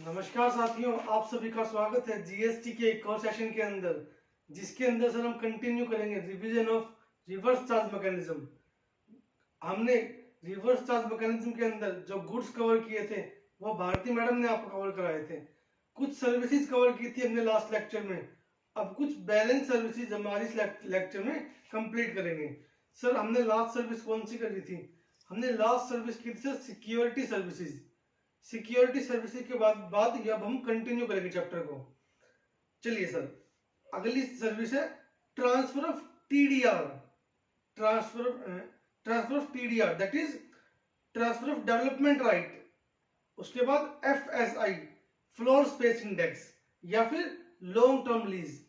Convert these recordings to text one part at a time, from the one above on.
नमस्कार साथियों, आप सभी का स्वागत है जीएसटी के एक और सेशन के अंदर, जिसके अंदर सर हम कंटिन्यू करेंगे revision of reverse charge mechanism. हमने रिवर्स चार्ज मैकेनिज्म के अंदर जो गुड्स कवर किए थे वो भारती मैडम ने आपको कवर कराए थे। कुछ सर्विसेज कवर की थी हमने लास्ट लेक्चर में। अब कुछ बैलेंस सर्विसेज हमारी इस लेक्चर में कंप्लीट करेंगे। सर हमने लास्ट सर्विस कौन सी करी थी? हमने लास्ट सर्विस की थी sir security services. Security services के बाद ये अब हम कंटिन्यू करेंगे चैप्टर को। चलिए सर, अगली सर्विस है transfer of TDR. Transfer of TDR that is transfer of development right. उसके बाद एफएसआई फ्लोर स्पेस इंडेक्स या फिर लॉन्ग टर्म लीज।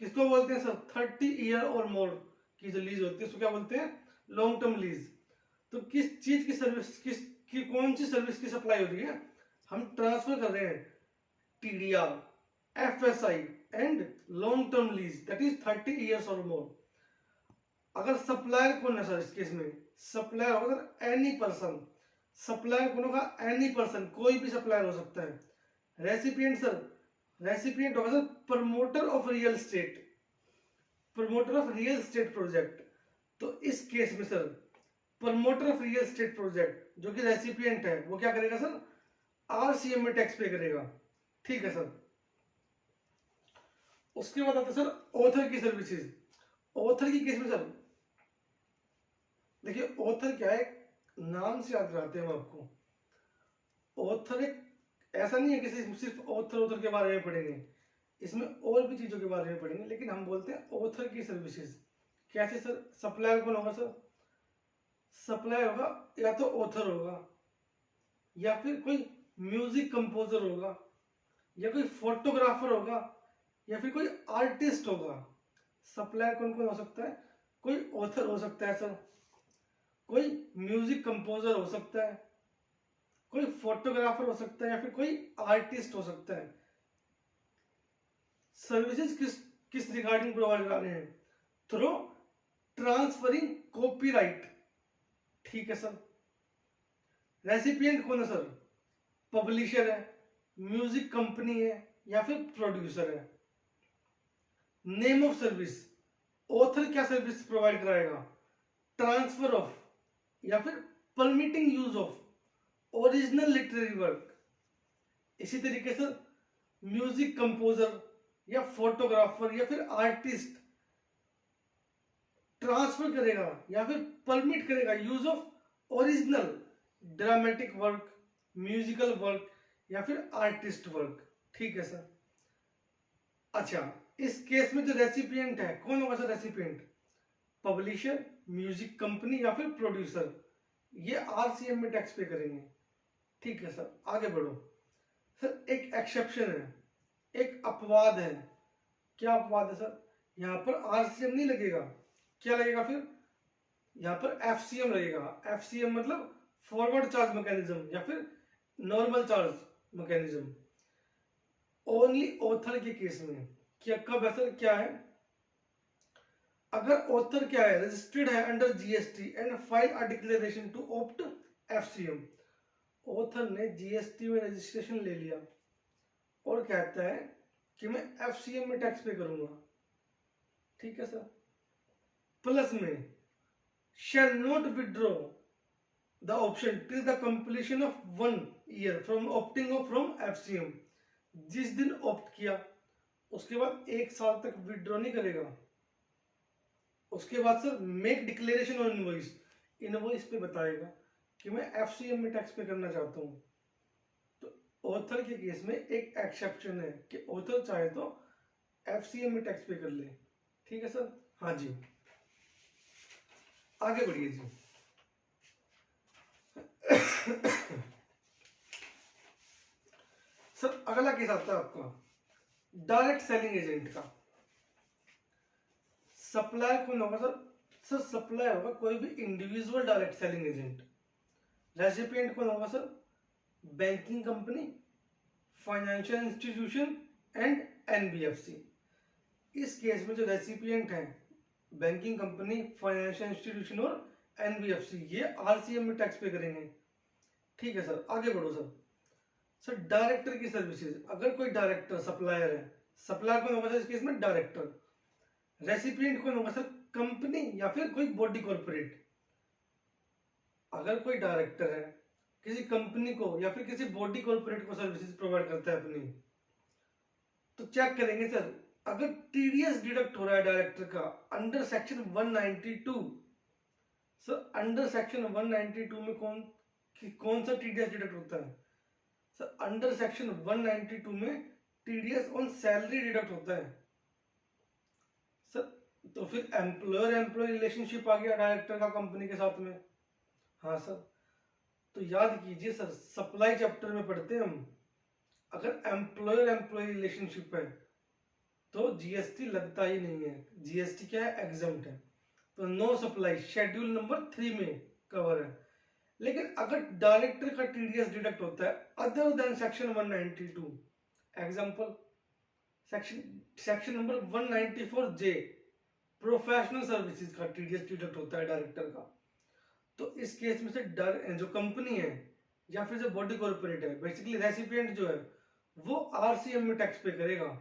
किसको बोलते हैं सर? 30 ईयर और मोर की जो लीज होती है उसको क्या बोलते हैं? Long term lease. तो किस चीज की सर्विस, कौन सी सर्विस की सप्लाई हो रही है? हम ट्रांसफर कर रहे हैं TDR, FSI and long term lease that is 30 years और मोर। अगर सप्लायर कौन है सर इस केस में? सप्लायर होगा सर एनी पर्सन। सप्लायर कौन होगा? एनी पर्सन, कोई भी सप्लायर हो सकता है। रेसिपिएंट सर, रेसिपिएंट होगा sir promoter of real estate, promoter of real estate project. तो इस केस में sir promoter of real estate project जो कि रेसिपिएंट है वो क्या करेगा सर? आरसीएम में टैक्स पे करेगा। ठीक है सर। उसके बाद आता है सर ऑथर की सर्विसेज। ऑथर की केस में सर देखिए ऑथर क्या है, नाम से याद कराते हैं हम आपको। ऑथर एक ऐसा नहीं है कि सिर्फ ऑथर के बारे में पढ़ेंगे, इसमें और भी चीजों के बारे में पढ़ेंगे, लेकिन हम बोलते हैं ऑथर की सर्विसेज। कैसे सर? सप्लायर कौन होगा सर? सप्लायर होगा या तो ऑथर होगा, या फिर कोई म्यूजिक कंपोजर होगा, या कोई फोटोग्राफर होगा, या फिर कोई आर्टिस्ट होगा। सप्लायर कौन कौन हो सकता है? कोई ऑथर हो सकता है सर, कोई म्यूजिक कंपोजर हो सकता है, कोई फोटोग्राफर हो सकता है, या फिर कोई आर्टिस्ट हो सकता है। सर्विसेज किस रिगार्डिंग प्रोवाइड कर रहे हैं? Through transferring copyright. ठीक है सर। रेसिपिएंट कौन है सर? पब्लिशर है, म्यूजिक कंपनी है, या फिर प्रोड्यूसर है। नेम ऑफ सर्विस, ऑथर क्या सर्विस प्रोवाइड कराएगा? ट्रांसफर ऑफ या फिर permitting use of original literary work. इसी तरीके से म्यूजिक कंपोजर या फोटोग्राफर या फिर आर्टिस्ट ट्रांसफर करेगा या फिर परमिट करेगा use of original dramatic work, musical work या फिर आर्टिस्ट वर्क। ठीक है सर। अच्छा, इस केस में जो रेसिपिएंट है कौन होगा sir? Recipient publisher, music company या फिर प्रोड्यूसर। ये आरसीएम में टैक्स पे करेंगे। ठीक है सर, आगे बढ़ो। सर एक एक्सेप्शन है, एक अपवाद है। क्या अपवाद है सर? यहां पर आरसीएम नहीं लगेगा। क्या लगेगा फिर? यहां पर एफसीएम लगेगा। एफसीएम मतलब फॉरवर्ड चार्ज मैकेनिज्म या फिर normal charge mechanism. Only author के केस में। क्या कब है सर? क्या है? अगर ऑथर क्या है? रजिस्टर्ड है under GST and file a declaration to opt FCM. Author ने जीएसटी में रजिस्ट्रेशन ले लिया और कहता है कि मैं एफसीएम में टैक्स पे करूंगा। ठीक है सर। प्लस में shall not withdraw the option till the completion of 1 year from opting off from FCM। जिस दिन ऑप्ट किया उसके बाद 1 साल तक विड्रॉ नहीं करेगा। उसके बाद sir make declaration on invoice, invoice पे बताएगा कि मैं एफसीएम में टैक्स पे करना चाहता हूं। तो ऑथर के केस में एक एक्सेप्शन है कि ऑथर चाहे तो एफसीएम में टैक्स पे कर ले। ठीक है सर। हाँ जी, आगे बढ़िए जी। सर अगला केस आता है आपका डायरेक्ट सेलिंग एजेंट का। सप्लायर कौन होगा सर? सर सप्लायर होगा कोई भी individual direct selling agent. Recipient कौन होगा sir? Banking company, financial institution and NBFC. इस केस में जो रेसिपिएंट है बैंकिंग कंपनी, फाइनेंशियल इंस्टीट्यूशन और एनबीएफसी, ये आरसीएम में टैक्स पे करेंगे। ठीक है सर, आगे बढ़ो सर। सर डायरेक्टर की सर्विसेज, अगर कोई डायरेक्टर सप्लायर है, सप्लायर कौन होगा सर इस केस में? डायरेक्टर। रेसिपिएंट कौन होगा सर? कंपनी या फिर कोई बॉडी कॉर्पोरेट। अगर कोई डायरेक्टर है किसी कंपनी को या फिर किसी बॉडी कॉर्पोरेट को सर्विसेज प्रोवाइड करता है अपनी, तो चेक करेंगे सर, अगर टीडीएस डिडक्ट हो रहा है डायरेक्टर का under section 192, sir under section 192 में कौन सा टीडीएस डिडक्ट होता है? सर अंडर सेक्शन 192 में टीडीएस ऑन सैलरी डिडक्ट होता है सर। तो फिर एम्प्लॉयर एम्प्लॉय रिलेशनशिप आ गया डायरेक्टर का कंपनी के साथ में। हाँ सर, तो याद कीजिए सर, सप्लाई चैप्टर में पढ़ते हैं हम, अगर एम्प्लॉयर एम्प्लॉय रिलेशनशिप है तो जीएसटी लगता ही नहीं है। जीएसटी क्या है? एग्जम्प्ट है। तो नो सप्लाई शेड्यूल नंबर 3 में कवर है। लेकिन अगर डायरेक्टर का टीडीएस डिडक्ट होता है other than section 192, example section number 194 जे, प्रोफेशनल सर्विसेज का टीडीएस डिडक्ट होता है डायरेक्टर का, तो इस केस में से जो कंपनी है या फिर जो बॉडी कॉर्पोरेट है, बेसिकली रेसिपिएंट जो है, वो आरसीएम में टैक्स पे करेगा।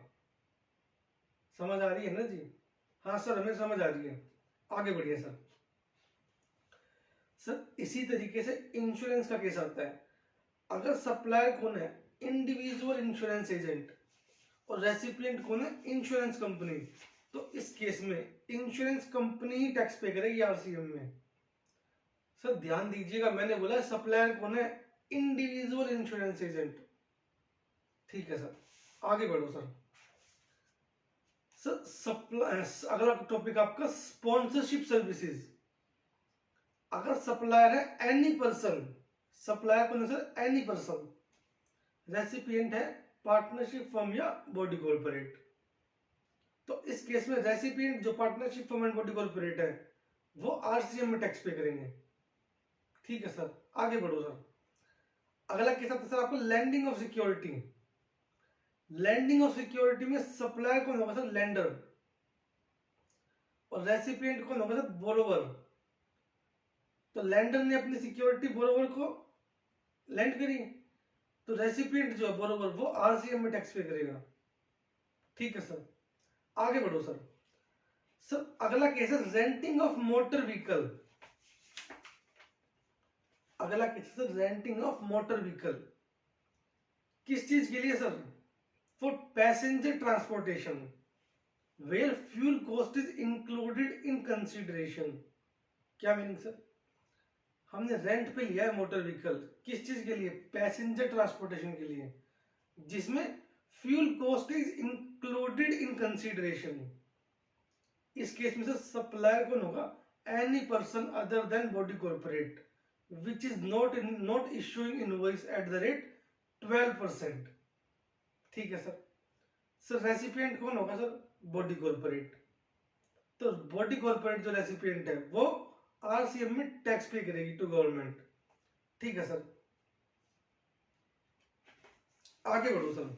समझ आ रही है ना जी? हाँ सर, हमें समझ आ रही है। आगे बढ़िए सर। सर इसी तरीके से इंश्योरेंस का केस आता है। अगर सप्लायर कौन है? इंडिविजुअल इंश्योरेंस एजेंट, और रेसिपिएंट कौन है? इंश्योरेंस कंपनी, तो इस केस में इंश्योरेंस कंपनी ही टैक्स पे करेगी आरसीएम में। सर ध्यान दीजिएगा, मैंने बोला सप्लायर कौन है? Individual insurance agent. ठीक है सर, आगे बढ़ो सर। सर अगला टॉपिक आपका स्पॉन्सरशिप सर्विसेज। अगर सप्लायर है एनी पर्सन, सप्लायर कौन है सर? एनी पर्सन, रेसिपिएंट है पार्टनरशिप फर्म या बॉडी कॉर्पोरेट, तो इस केस में रेसिपिएंट जो partnership firm and body corporate है वो आरसीएम में टैक्स पे करेंगे। ठीक है सर, आगे बढ़ो सर। अगला केस आता है सर आपको landing of security. Landing of security में सप्लायर कौन होगा सर? लैंडर, और रेसिपिएंट कौन होगा सर? बोरोवर। तो लैंडर ने अपनी सिक्योरिटी बोरोवर को लैंड करी, तो रेसिपिएंट जो है बोरोवर, वो आरसीएम में टैक्स पे करेगा। ठीक है सर, आगे बढ़ो सर। सर अगला केस है रेंटिंग ऑफ मोटर व्हीकल। अगला केस है रेंटिंग ऑफ मोटर व्हीकल, किस चीज के लिए sir? For passenger transportation where fuel cost is included in consideration. क्या मीनिंग सर? हमने रेंट पे लिया है मोटर व्हीकल, किस चीज के लिए? पैसेंजर ट्रांसपोर्टेशन के लिए, जिसमें fuel cost is included in consideration. इस केस में से सप्लायर कौन होगा? Any person other then body corporate which is not issuing invoice at the rate 12%। ठीक है सर। सर रेसिपिएंट कौन होगा सर? Body corporate. तो बॉडी कॉर्पोरेट जो रेसिपिएंट है वो आरसीएम में टैक्स पे करेगी टू गवर्नमेंट। ठीक है सर, आगे बढ़ो सर।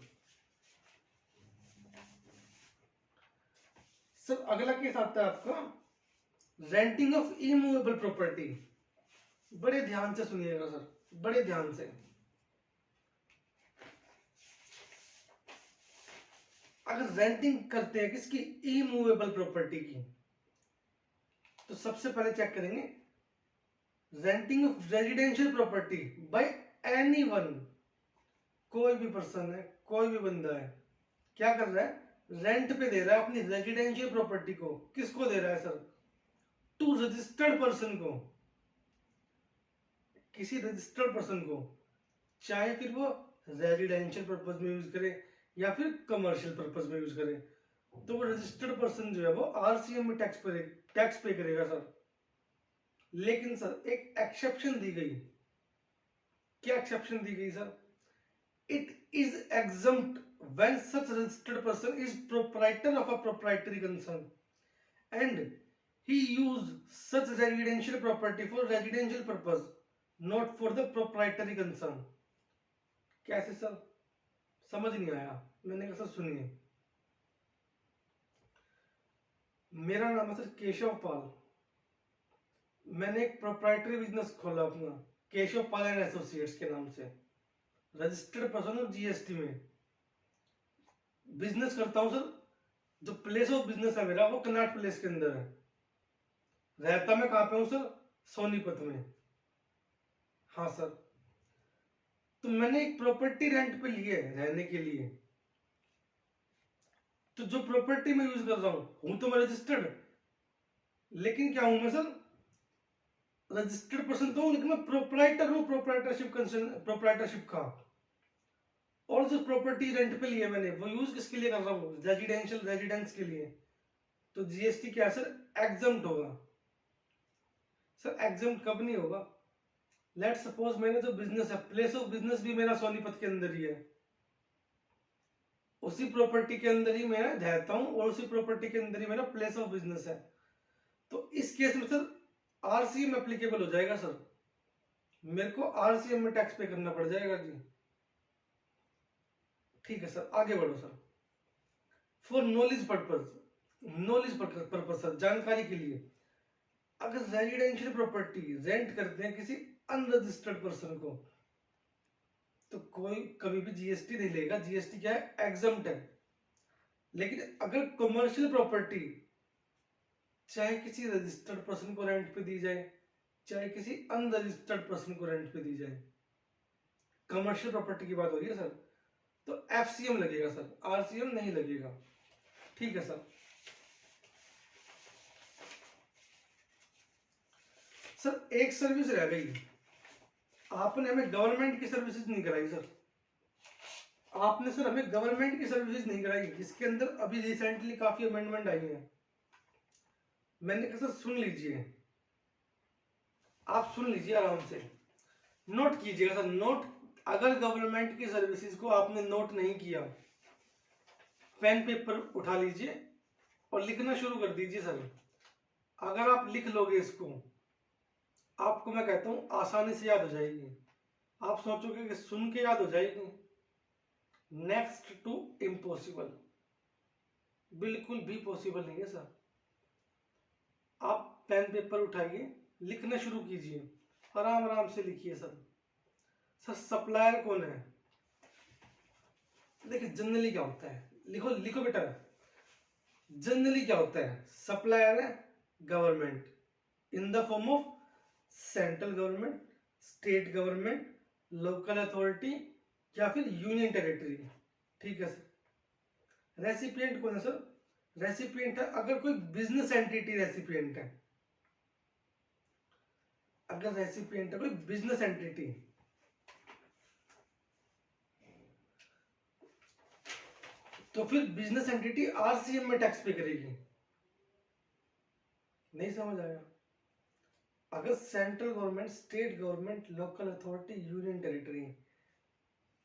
सर अगला केस आता है आपका रेंटिंग ऑफ इमूवेबल प्रॉपर्टी। बड़े ध्यान से सुनिएगा सर, बड़े ध्यान से। अगर रेंटिंग करते हैं किसकी? इमूवेबल प्रॉपर्टी की, तो सबसे पहले चेक करेंगे renting of residential property bye anyone. कोई भी पर्सन है, कोई भी बंदा है, क्या कर रहा है? रेंट पे दे रहा है अपनी रेजिडेंशियल प्रॉपर्टी को। किसको दे रहा है सर? टू रजिस्टर्ड पर्सन को, किसी रजिस्टर्ड पर्सन को, चाहे फिर वो रेजिडेंशियल पर्पज में यूज करे या फिर कमर्शियल पर्पज में यूज करे, तो वो रजिस्टर्ड पर्सन जो है वो आरसीएम में टैक्स पे करेगा सर। लेकिन सर एक एक्सेप्शन दी गई। क्या एक्सेप्शन दी गई sir? It is exempt when such registered person is proprietor of a proprietary concern and he use such residential property for residential purpose not for the proprietary concern। कैसे sir? समझ नहीं आया। मैंने कहा sir सुनिए, मेरा नाम है सर केशव पाल, मैंने एक प्रोप्राइटरी बिजनेस खोला अपना केशव पाल एंड एसोसिएट्स के नाम से। रजिस्टर्ड पर्सन हूँ जीएसटी में, बिजनेस करता हूँ सर, जो प्लेस ऑफ बिजनेस है मेरा वो कनॉट प्लेस के अंदर है, रहता मैं कहाँ पे हूँ सर, सोनीपत में। हाँ सर, तो मैंने एक प्रॉपर्टी रेंट पे ली है रहने के लिए, तो जो प्रॉपर्टी मैं यूज कर रहा हूँ तो मैं रजिस्टर्ड, लेकिन क्या हूं मैं सर, रजिस्टर्ड पर्सन तो हूं, लेकिन मैं प्रोप्राइटर हूँ, प्रोप्राइटरशिप का। और जो प्रॉपर्टी रेंट पे लिया मैंने वो यूज किसके लिए कर रहा हूँ, रेजिडेंशियल रेजिडेंस के लिए, तो जीएसटी क्या है सर, एग्जम्प्ट होगा। सर एग्जम्प्ट कब नहीं होगा, लेट सपोज मैंने जो बिजनेस है, प्लेस ऑफ बिजनेस भी मेरा सोनीपत के अंदर ही है, उसी प्रॉपर्टी के अंदर ही मैं रहता हूँ और उसी प्रॉपर्टी के अंदर ही मेरा प्लेस ऑफ बिजनेस है, तो इस केस में सर आरसीएम एप्लीकेबल हो जाएगा सर, मेरे को आरसीएम में टैक्स पे करना पड़ जाएगा जी। ठीक है सर, आगे बढ़ो sir. For knowledge purpose, knowledge purpose sir, जानकारी के लिए, अगर रेजिडेंशियल प्रॉपर्टी रेंट करते हैं किसी अनरजिस्टर्ड पर्सन को, तो कोई कभी भी जीएसटी नहीं लेगा, जीएसटी क्या है, एग्जम्प्ट है। लेकिन अगर कमर्शियल प्रॉपर्टी चाहे किसी रजिस्टर्ड पर्सन को रेंट पे दी जाए, चाहे किसी अनरजिस्टर्ड पर्सन को रेंट पे दी जाए, कमर्शियल प्रॉपर्टी की बात हो रही है सर, तो एफसीएम लगेगा सर, आरसीएम नहीं लगेगा। ठीक है सर। सर एक सर्विस रह गई, आपने हमें गवर्नमेंट की सर्विसेज नहीं कराई सर, आपने सर हमें गवर्नमेंट की सर्विसेज नहीं कराई, जिसके अंदर अभी रिसेंटली काफी अमेंडमेंट आई है। मैंने कहा सर सुन लीजिए, आप सुन लीजिए आराम से, नोट कीजिएगा सर, नोट, अगर गवर्नमेंट की सर्विसेज को आपने नोट नहीं किया, पेन पेपर उठा लीजिए और लिखना शुरू कर दीजिए सर। अगर आप लिख लोगे इसको, आपको मैं कहता हूं आसानी से याद हो जाएगी, आप सोचोगे कि सुन के याद हो जाएगी, नेक्स्ट टू इम्पॉसिबल, बिल्कुल भी पॉसिबल नहीं है सर। आप पेन पेपर उठाइए, लिखना शुरू कीजिए, आराम आराम से लिखिए सर। सर सप्लायर कौन है, देखिए जनरली क्या होता है, लिखो लिखो बेटा, जनरली क्या होता है, सप्लायर है government in the form of central government, state government, local authority या फिर यूनियन टेरिटरी। ठीक है सर। रेसिपिएंट कौन है सर, रेसिपिएंट है अगर कोई बिजनेस एंटिटी रेसिपिएंट है, अगर रेसिपिएंट है कोई बिजनेस एंटिटी, तो फिर बिजनेस एंटिटी आरसीएम में टैक्स पे करेगी। नहीं समझ आया, अगर central government, state government, local authority, union territory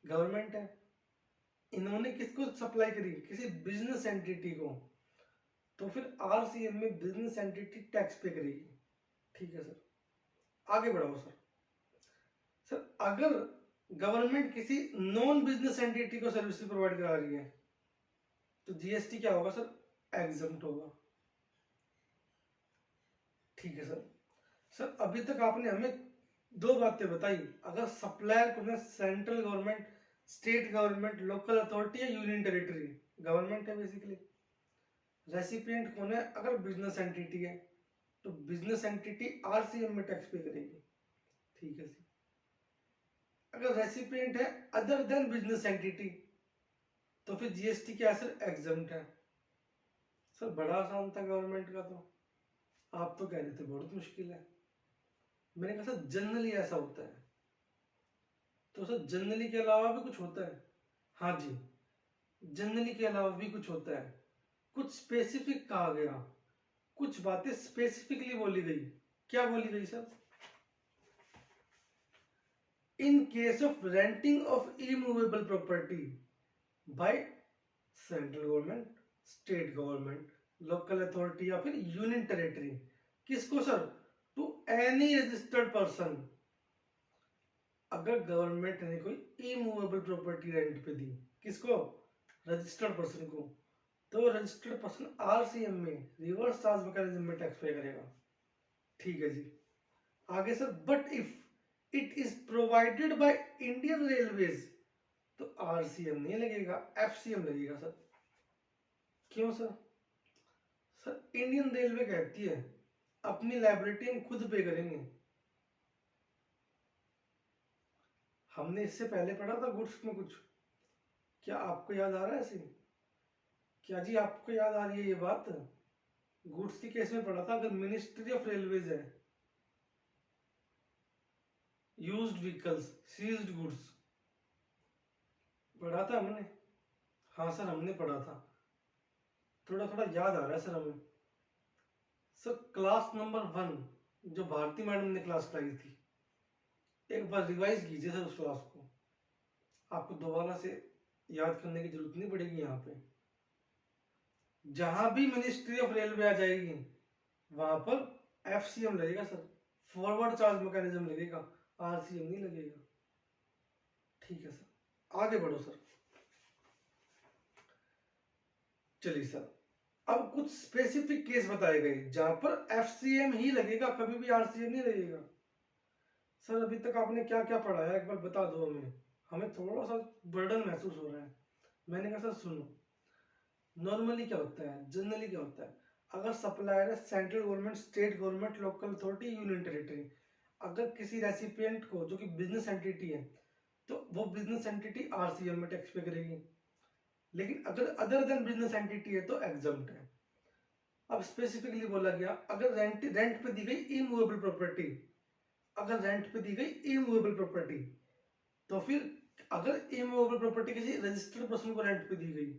government है, इन्होंने किसको सप्लाई करी, किसी बिजनेस एंटिटी को, तो फिर आरसीएम में बिजनेस एंटिटी टैक्स पे करेगी। ठीक है सर, आगे बढ़ाओ सर। सर अगर गवर्नमेंट किसी नॉन बिजनेस एंटिटी को सर्विस प्रोवाइड करा रही है, तो जीएसटी क्या होगा सर, एग्जम्प्ट होगा। ठीक है सर। सर अभी तक आपने हमें दो बातें बताई, अगर सप्लायर को central government, state government, local authority या यूनियन टेरिटरी, गवर्नमेंट है बेसिकली। रेसिपिएंट कौन है, अगर बिजनेस एंटिटी है तो बिजनेस एंटिटी आरसीएम में टैक्स पे करेगी। ठीक है सर। अगर रेसिपिएंट है अदर देन बिजनेस एंटिटी, तो फिर जीएसटी क्या है सर, एग्जम्प्ट है। सर बड़ा आसान था गवर्नमेंट का, तो आप तो कह रहे थे बहुत मुश्किल है। मैंने कहा सर जनरली ऐसा होता है, तो सर जनरली के अलावा भी कुछ होता है। हाँ जी, जनरली के अलावा भी कुछ होता है, कुछ स्पेसिफिक कहा गया, कुछ बातें स्पेसिफिकली बोली गई। क्या बोली गई sir, in case of renting of immovable property by central government, state government, local authority या फिर यूनियन टेरिटरी, किसको sir, to any registered person. अगर गवर्नमेंट ने कोई इमूवेबल प्रॉपर्टी रेंट पे दी, किसको, रजिस्टर्ड पर्सन को, तो रजिस्टर्ड पर्सन आरसीएम में रिवर्स चार्ज मैकेनिज्म में टैक्स पे करेगा। ठीक है जी, आगे sir, but if it is provided by Indian railways तो आरसीएम नहीं लगेगा, एफसीएम लगेगा सर। क्यों सर? सर इंडियन रेलवे कहती है अपनी लाइबिलिटी हम खुद पे करेंगे। हमने इससे पहले पढ़ा था गुड्स में कुछ, क्या आपको याद आ रहा है ऐसे? क्या जी आपको याद आ रही है ये बात? गुड्स की केस में पढ़ा था, अगर मिनिस्ट्री ऑफ रेलवेज है, यूज्ड व्हीकल्स, सीज्ड गुड्स, पढ़ा था हमने। हाँ सर हमने पढ़ा था, थोड़ा थोड़ा याद आ रहा है सर हमें। सर क्लास नंबर 1 जो भारती मैडम ने क्लास कराई थी, एक बार रिवाइज कीजिए सर उस क्लास को, आपको दोबारा से याद करने की जरूरत नहीं पड़ेगी। यहाँ पे जहां भी मिनिस्ट्री ऑफ रेलवे आ जाएगी वहां पर एफसीएम लगेगा सर, फॉरवर्ड चार्ज मैकेनिज्म लगेगा, आरसीएम नहीं लगेगा। ठीक है सर, आगे बढ़ो सर। चलिए सर, अब कुछ स्पेसिफिक केस बताए गए जहां पर एफसीएम ही लगेगा, कभी भी आरसीएम नहीं लगेगा। सर अभी तक आपने क्या क्या पढ़ा है एक बार बता दो हमें, हमें थोड़ा सा बर्डन महसूस हो रहा है। मैंने कहा सर सुनो, नॉर्मली क्या होता है, जनरली क्या होता है, अगर सप्लायर है central government, state government, local authority, union territory, अगर किसी रेसिपिएंट को जो कि बिजनेस एंटिटी है तो वो बिजनेस एंटिटी आरसीएम में टैक्स पे करेगी, लेकिन अगर अदर देन बिजनेस एंटिटी है तो एग्जम्प्ट है। अब स्पेसिफिकली बोला गया अगर रेंट पे दी गई इमूवेबल प्रॉपर्टी, अगर रेंट पे दी गई इमूवेबल प्रॉपर्टी, तो फिर अगर इमूवेबल प्रॉपर्टी किसी रजिस्टर्ड पर्सन को रेंट पे दी गई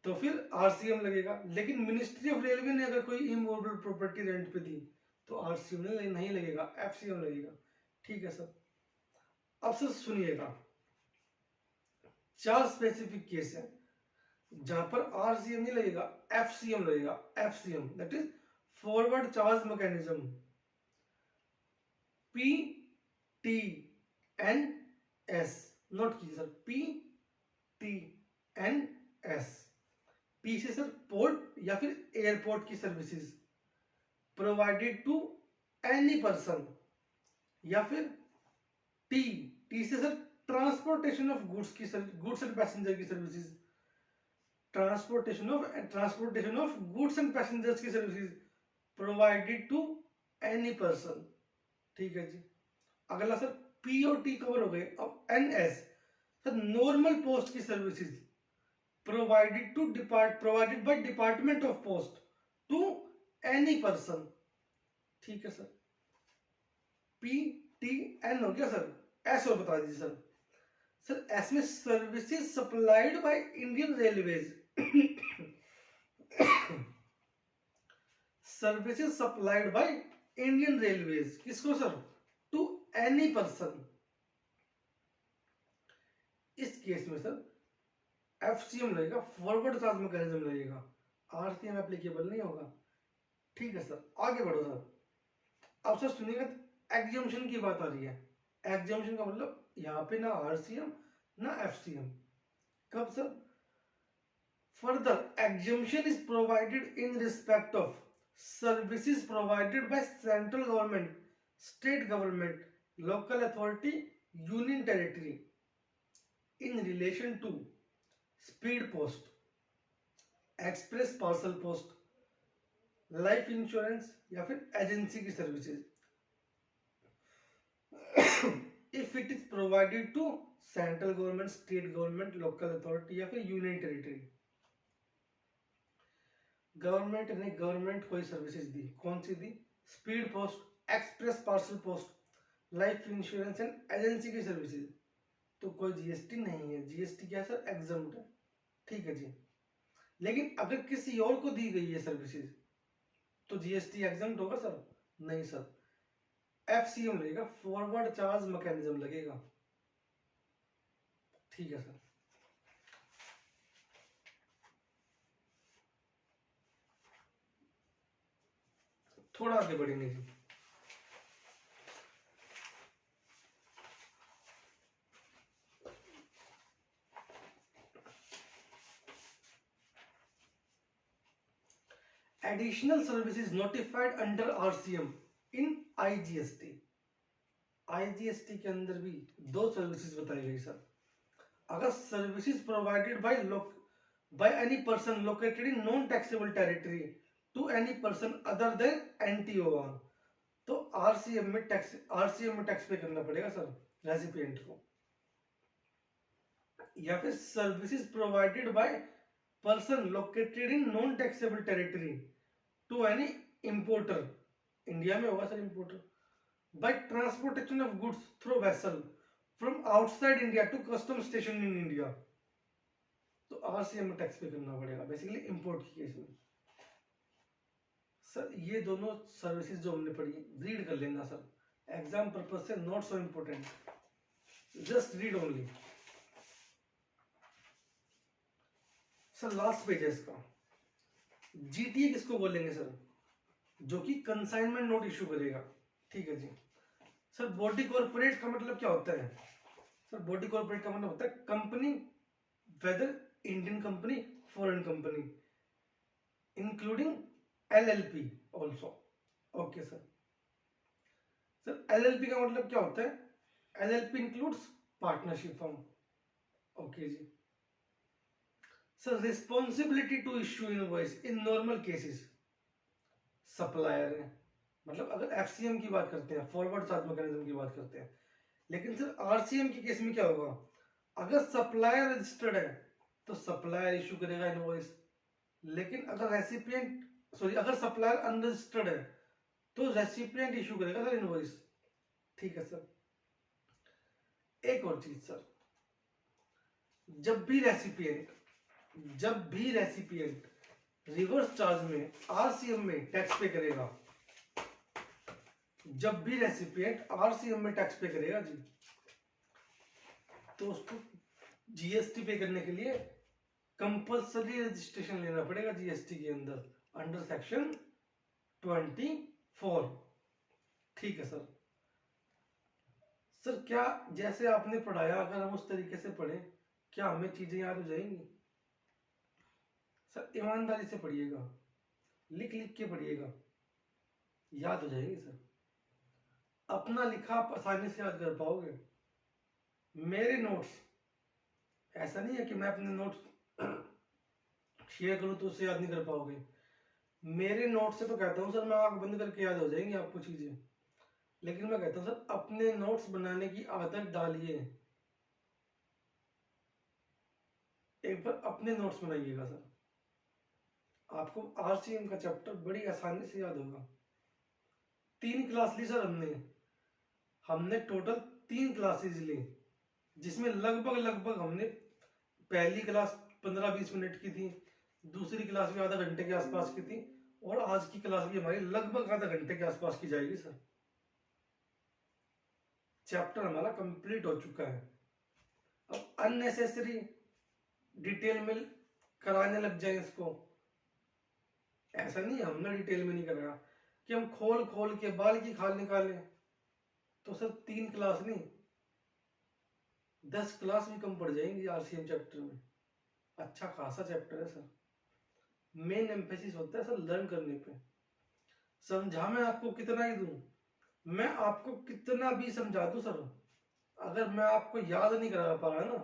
तो फिर आरसीएम लगेगा। लेकिन मिनिस्ट्री ऑफ रेलवे ने अगर कोई इमूवेबल प्रॉपर्टी रेंट पे दी तो आरसीएम नहीं लगेगा, एफसीएम लगेगा। ठीक है सर, अब सर सुनिएगा, 4 स्पेसिफिक केस है जहां पर आरसीएम नहीं लगेगा, एफसीएम लगेगा। FCM that is forward charge mechanism, P T N S, note कीजिए sir, P T N S. P से सर पोर्ट या फिर एयरपोर्ट की services provided to any person, या फिर टी, टी से सर ट्रांसपोर्टेशन ऑफ गुड्स की, goods and passenger की services, transportation of goods and passengers की services provided to any person. ठीक है जी, अगला सर पीओटी कवर हो गए। अब एनएस सर नॉर्मल पोस्ट की services provided by department of post to any person. ठीक है सर, पी टी एन हो गया सर। एस और बता दीजिए सर। सर एस में services supplied by Indian railways, services supplied by Indian railways, किसको सर? To any person. इस केस में सर एफसीएम लगेगा, फॉरवर्ड चार्ज मैकेनिज्म लगेगा, आरसीएम एप्लीकेबल नहीं होगा। ठीक है सर, आगे बढ़ो सर। अब सर सुनिएगा, एग्जम्पशन की बात आ रही है। एग्जम्पशन का मतलब यहाँ पे ना आरसीएम ना एफसीएम। कब sir? Further exemption is provided in respect of services provided by central government, state government, local authority, union territory in relation to speed post, express parcel post, life insurance या फिर agency की services, if it is provided to central government, state government, local authority या फिर union territory. Government ने government कोई services दी, कौन सी दी? Speed post, express parcel post, life insurance and agency की सर्विसेज, तो कोई जीएसटी नहीं है। जीएसटी क्या सर? एग्जम्प्ट है। ठीक है जी, लेकिन अगर किसी और को दी गई है सर्विसेज तो जीएसटी एग्जम्प्ट होगा सर? नहीं सर, एफसीएम लगेगा, फॉरवर्ड चार्ज मैकेनिज्म लगेगा। ठीक है सर, थोड़ा आगे बढ़ेंगे जी। Additional services notified under RCM in IGST. IGST के अंदर भी 2 सर्विसेज बताई गई सर। अगर services provided by any person located in non taxable territory to any person other than NTOR, तो आरसीएम में टैक्स पे करना पड़ेगा सर रेसिपिएंट को। या फिर services provided by person located in non taxable territory to any importer, India में होगा sir importer, by transportation of goods through vessel from outside India to custom station in India, तो RCM में tax pay करना पड़ेगा basically import की case में। Sir ये दोनों सर्विसेज जो हमने पढ़ी रीड कर लेना सर, एग्जाम पर्पज से not so important, just read only. Sir last page है इसका, जीटीए किसको बोलेंगे सर, जो कि कंसाइनमेंट नोट इशू करेगा, ठीक है जी। सर बॉडी कॉर्पोरेट का मतलब क्या होता है, सर बॉडी कॉर्पोरेट का मतलब होता है company, whether Indian company foreign company, including LLP also, okay sir. Sir LLP का मतलब क्या होता है, LLP includes partnership firm, okay जी। Sir responsibility to issue invoice in normal cases, supplier है, मतलब अगर एफसीएम की बात करते हैं, फॉरवर्ड चार्ज मैकेनिज्म की बात करते हैं, लेकिन सर आरसीएम के केस में क्या होगा, अगर सप्लायर रजिस्टर्ड है तो सप्लायर इशू करेगा इनवॉइस, लेकिन अगर अगर सप्लायर अनरजिस्टर्ड है तो रेसिपिएंट इशू करेगा सर इनवॉइस, ठीक है सर। एक और चीज सर, जब भी रेसिपिएंट रिवर्स चार्ज में आरसीएम में टैक्स पे करेगा, जब भी रेसिपिएंट आरसीएम में टैक्स पे करेगा जी, तो उसको जीएसटी पे करने के लिए कंपल्सरी रजिस्ट्रेशन लेना पड़ेगा जीएसटी के अंडर सेक्शन 24, ठीक है सर। सर क्या जैसे आपने पढ़ाया अगर हम उस तरीके से पढ़े क्या हमें चीजें याद हो जाएंगी, सर ईमानदारी से पढ़िएगा, लिख लिख के पढ़िएगा, याद हो जाएंगे सर, अपना लिखा आप आसानी से याद कर पाओगे। मेरे नोट्स ऐसा नहीं है कि मैं अपने नोट्स शेयर करूं तो उससे याद नहीं कर पाओगे, मेरे नोट्स से तो कहता हूं सर मैं आंख बंद करके याद हो जाएंगी आपको चीजें, लेकिन मैं कहता हूं सर अपने नोट्स बनाने की आदत डालिए, एक बार अपने नोट्स बनाइएगा सर, आपको आरसीएम का चैप्टर बड़ी आसानी से याद होगा। 3 क्लास ली सर हमने टोटल 3 क्लासेस ली, जिसमें लगभग हमने पहली क्लास 15-20 मिनट की थी, दूसरी क्लास भी आधा घंटे के आसपास की थी, और आज की क्लास भी हमारी लगभग आधा घंटे के आसपास की जाएगी सर। चैप्टर हमारा कंप्लीट हो चुका है, अब अननेसेसरी डिटेल में कराने लग जाए इसको, ऐसा नहीं है हमने डिटेल में नहीं कराया कि हम खोल खोल के बाल की खाल निकालें, तो सर 3 क्लास नहीं 10 क्लास भी कम पड़ जाएंगी आरसीएम चैप्टर में, अच्छा खासा चैप्टर है सर। मेन एम्फेसिस होता है सर लर्न करने पे, समझा मैं आपको कितना ही दूं, मैं आपको कितना भी समझा दूं सर, अगर मैं आपको याद नहीं करा पा रहा ना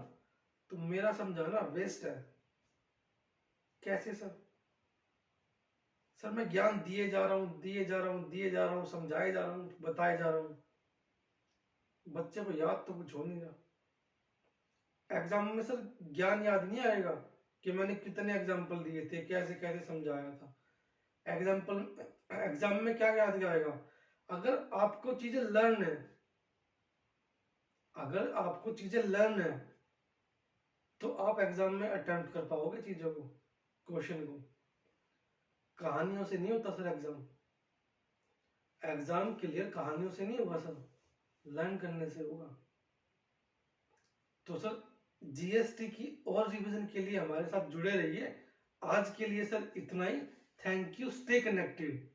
तो मेरा समझाना वेस्ट है। कैसे सर, सर मैं ज्ञान दिए जा रहा हूं, समझाए जा रहा हूं, बताए जा रहा हूं, बच्चे को याद तो कुछ हो नहीं रहा। एग्जाम में सर ज्ञान याद नहीं आएगा कि मैंने कितने एग्जाम्पल दिए थे, कैसे कैसे समझाया था, एग्जाम में क्या याद आएगा, अगर आपको चीजें लर्न है तो आप एग्जाम में अटेम्प्ट कर पाओगे चीजों को, क्वेश्चन को। कहानियों से नहीं होता सर एग्जाम क्लियर कहानियों से नहीं होगा सर, लर्न करने से होगा। तो सर जीएसटी की और रिवीजन के लिए हमारे साथ जुड़े रहिए। आज के लिए सर इतना ही, थैंक यू, स्टे कनेक्टेड।